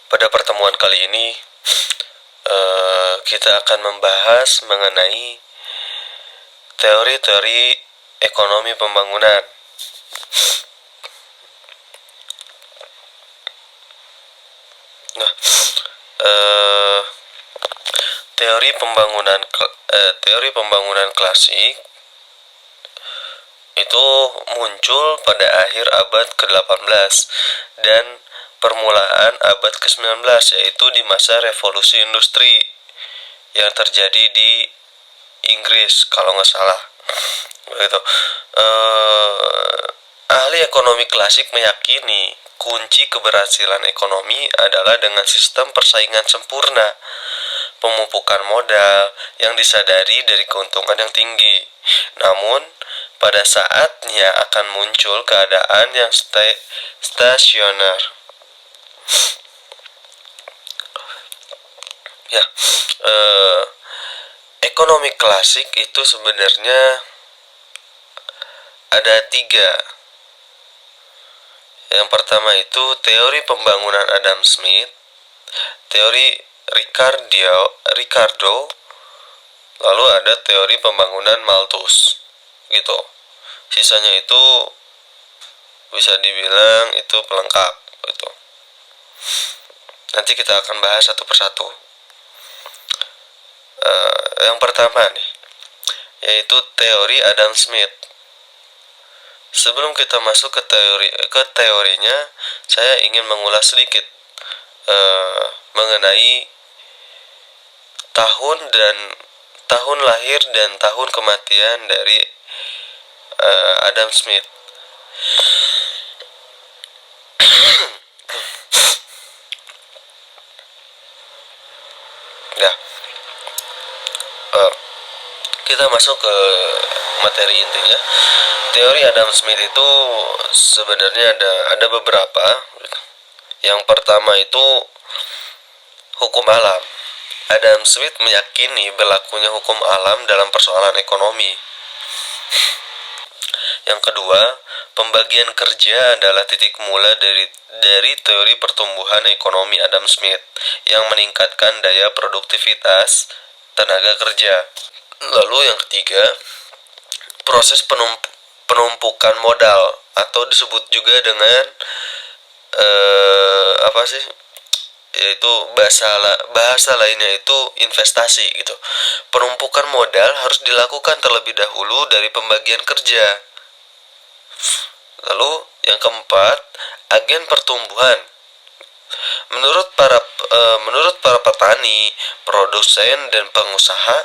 Pada pertemuan kali ini, kita akan membahas mengenai teori-teori ekonomi pembangunan. Nah, teori pembangunan klasik itu muncul pada akhir abad ke-18 dan permulaan abad ke-19, yaitu di masa revolusi industri yang terjadi di Inggris kalau nggak salah. Begitu. Ahli ekonomi klasik meyakini kunci keberhasilan ekonomi adalah dengan sistem persaingan sempurna, pemupukan modal yang disadari dari keuntungan yang tinggi. Namun, pada saatnya akan muncul keadaan yang stasioner. Ya, ekonomi klasik itu sebenarnya ada 3. Yang pertama itu teori pembangunan Adam Smith, teori Ricardo, lalu ada teori pembangunan Malthus, gitu. Sisanya itu bisa dibilang itu pelengkap, gitu. Nanti kita akan bahas satu persatu. Yang pertama nih, yaitu teori Adam Smith. Sebelum kita masuk ke teorinya, saya ingin mengulas sedikit mengenai tahun lahir dan tahun kematian dari Adam Smith. Ya, kita masuk ke materi intinya. Teori Adam Smith itu sebenarnya ada beberapa. Yang pertama itu hukum alam. Adam Smith meyakini berlakunya hukum alam dalam persoalan ekonomi. Yang kedua, pembagian kerja adalah titik mula dari teori pertumbuhan ekonomi Adam Smith yang meningkatkan daya produktivitas tenaga kerja. Lalu yang ketiga, proses penumpukan modal atau disebut juga dengan yaitu bahasa lainnya itu investasi gitu. Penumpukan modal harus dilakukan terlebih dahulu dari pembagian kerja. Lalu yang keempat, agen pertumbuhan. Menurut para petani, produsen dan pengusaha,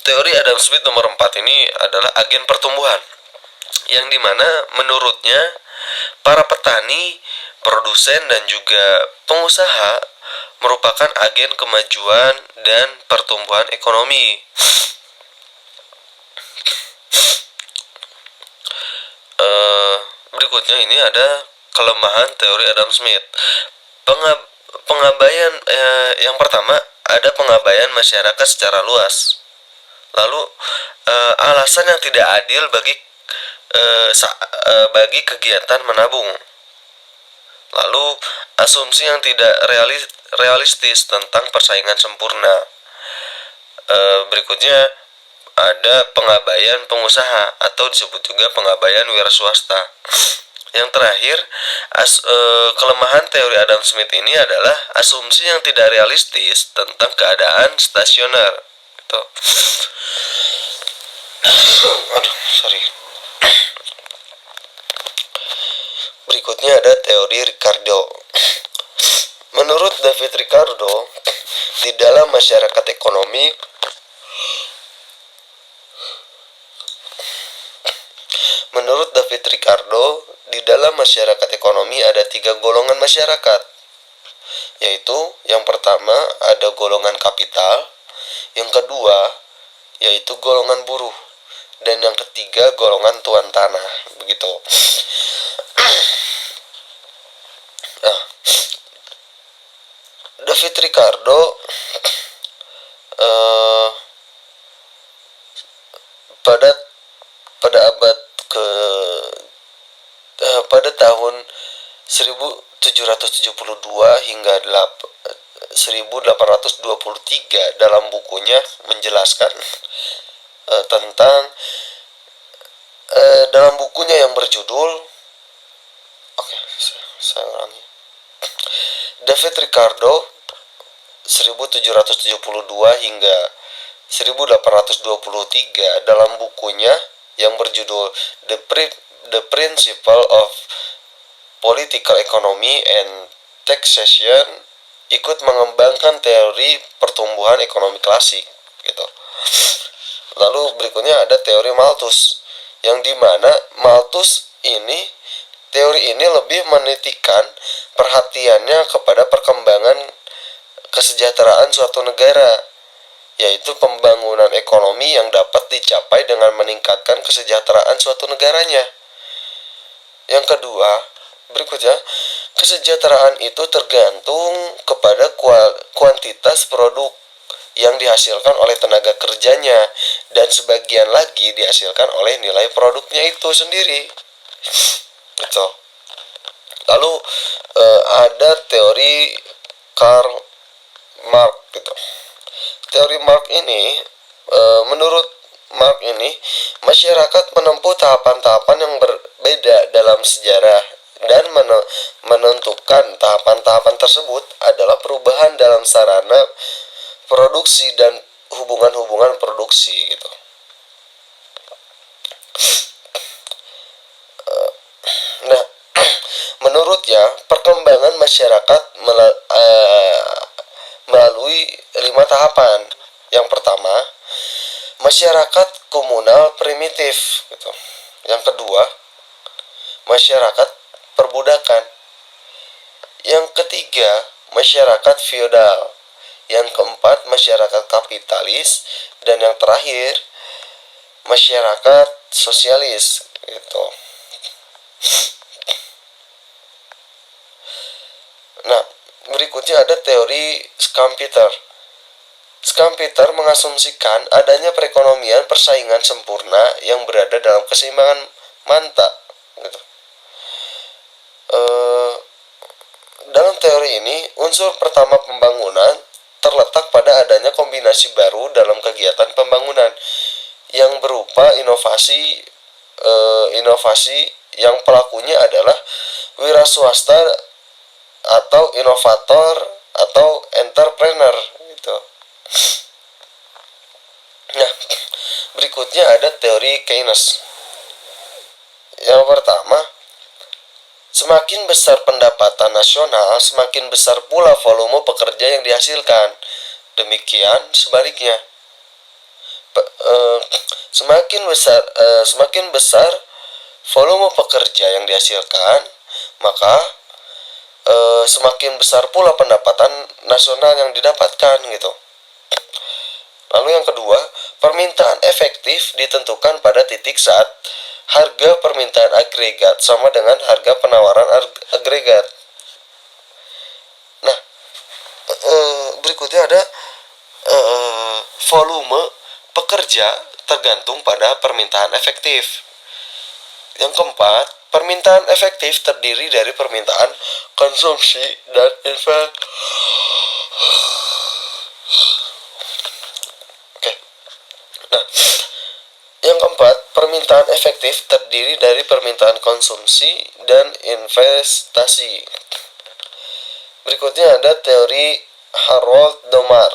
teori Adam Smith nomor 4 ini adalah agen pertumbuhan, yang dimana menurutnya para petani, produsen dan juga pengusaha merupakan agen kemajuan dan pertumbuhan ekonomi. Berikutnya ini ada kelemahan teori Adam Smith. Pengabaian yang pertama, ada pengabaian masyarakat secara luas. Lalu alasan yang tidak adil bagi kegiatan menabung. Lalu asumsi yang tidak realistis tentang persaingan sempurna. Berikutnya ada pengabaian pengusaha atau disebut juga pengabaian wira swasta. Yang terakhir, kelemahan teori Adam Smith ini adalah asumsi yang tidak realistis tentang keadaan stasioner. Gitu. Berikutnya ada teori Ricardo. Menurut David Ricardo, di dalam masyarakat ekonomi di dalam masyarakat ekonomi ada 3 golongan masyarakat, yaitu yang pertama ada golongan kapital, yang kedua yaitu golongan buruh, dan yang ketiga golongan tuan tanah. Begitu. Nah, David Ricardo pada tahun 1772 hingga 1823 dalam bukunya menjelaskan tentang dalam bukunya yang berjudul saya ulangi, David Ricardo 1772 hingga 1823 dalam bukunya yang berjudul The Principle of Political Economy and Taxation ikut mengembangkan teori pertumbuhan ekonomi klasik gitu. Lalu berikutnya ada teori Malthus, yang dimana teori ini lebih menitikan perhatiannya kepada perkembangan kesejahteraan suatu negara, yaitu pembangunan ekonomi yang dapat dicapai dengan meningkatkan kesejahteraan suatu negaranya. Yang kedua, berikutnya, kesejahteraan itu tergantung kepada kuantitas produk yang dihasilkan oleh tenaga kerjanya, dan sebagian lagi dihasilkan oleh nilai produknya itu sendiri. Gitu. Lalu ada teori Karl Marx gitu. Teori Marx ini, menurut Marx ini, masyarakat menempuh tahapan-tahapan yang berbeda dalam sejarah, dan menentukan tahapan-tahapan tersebut adalah perubahan dalam sarana produksi dan hubungan-hubungan produksi gitu. Nah, menurutnya perkembangan masyarakat melalui 5 tahapan. Yang pertama, masyarakat komunal primitif gitu. Yang kedua, masyarakat perbudakan. Yang ketiga, masyarakat feodal. Yang keempat, masyarakat kapitalis, dan yang terakhir, masyarakat sosialis gitu. Nah, berikutnya ada teori Schumpeter. Schumpeter mengasumsikan adanya perekonomian persaingan sempurna yang berada dalam keseimbangan manta gitu. Dalam teori ini, unsur pertama pembangunan terletak pada adanya kombinasi baru dalam kegiatan pembangunan yang berupa inovasi yang pelakunya adalah wira swasta atau inovator atau entrepreneur gitu. Nah, berikutnya ada teori Keynes. Yang pertama, semakin besar pendapatan nasional, semakin besar pula volume pekerja yang dihasilkan. Demikian sebaliknya. Semakin besar volume pekerja yang dihasilkan, maka semakin besar pula pendapatan nasional yang didapatkan gitu. Lalu yang kedua, permintaan efektif ditentukan pada titik saat harga permintaan agregat sama dengan harga penawaran agregat. Nah, berikutnya ada volume pekerja tergantung pada permintaan efektif. Yang keempat, permintaan efektif terdiri dari permintaan konsumsi dan investasi. Nah, yang keempat, permintaan efektif terdiri dari permintaan konsumsi dan investasi. Berikutnya ada teori Harold Domar.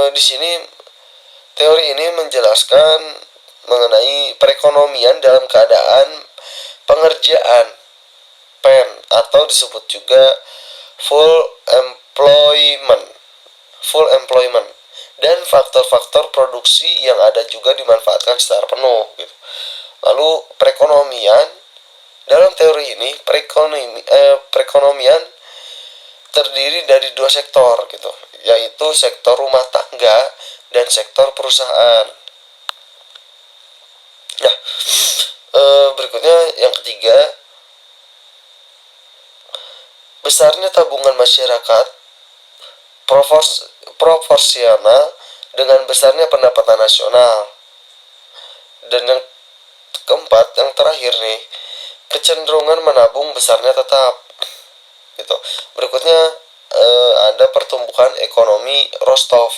Di sini teori ini menjelaskan mengenai perekonomian dalam keadaan pengerjaan PEN atau disebut juga full employment dan faktor-faktor produksi yang ada juga dimanfaatkan secara penuh gitu. Lalu perekonomian dalam teori ini perekonomian terdiri dari 2 sektor gitu, yaitu sektor rumah tangga dan sektor perusahaan. Nah, berikutnya yang ketiga, besarnya tabungan masyarakat proporsional dengan besarnya pendapatan nasional. Dan yang keempat, yang terakhir nih, kecenderungan menabung besarnya tetap gitu. Berikutnya ada pertumbuhan ekonomi Rostov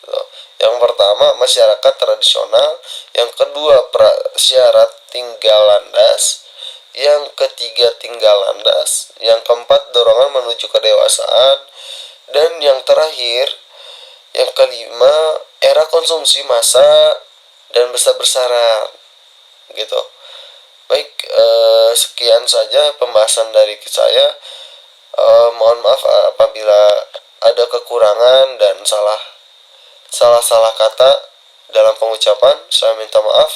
gitu. Yang pertama, masyarakat tradisional. Yang kedua, prasyarat tinggal landas. Yang ketiga, tinggal landas. Yang keempat, dorongan menuju kedewasaan. Dan yang terakhir, yang kelima, era konsumsi massa dan besar-besaran gitu. Baik, sekian saja pembahasan dari saya. Mohon maaf apabila ada kekurangan dan salah kata dalam pengucapan. Saya minta maaf.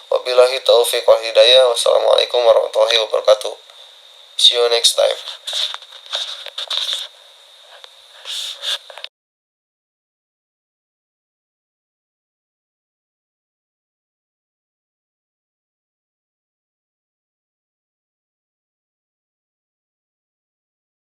Wabillahi taufiq wal hidayah. Wassalamualaikum warahmatullahi wabarakatuh. See you next time.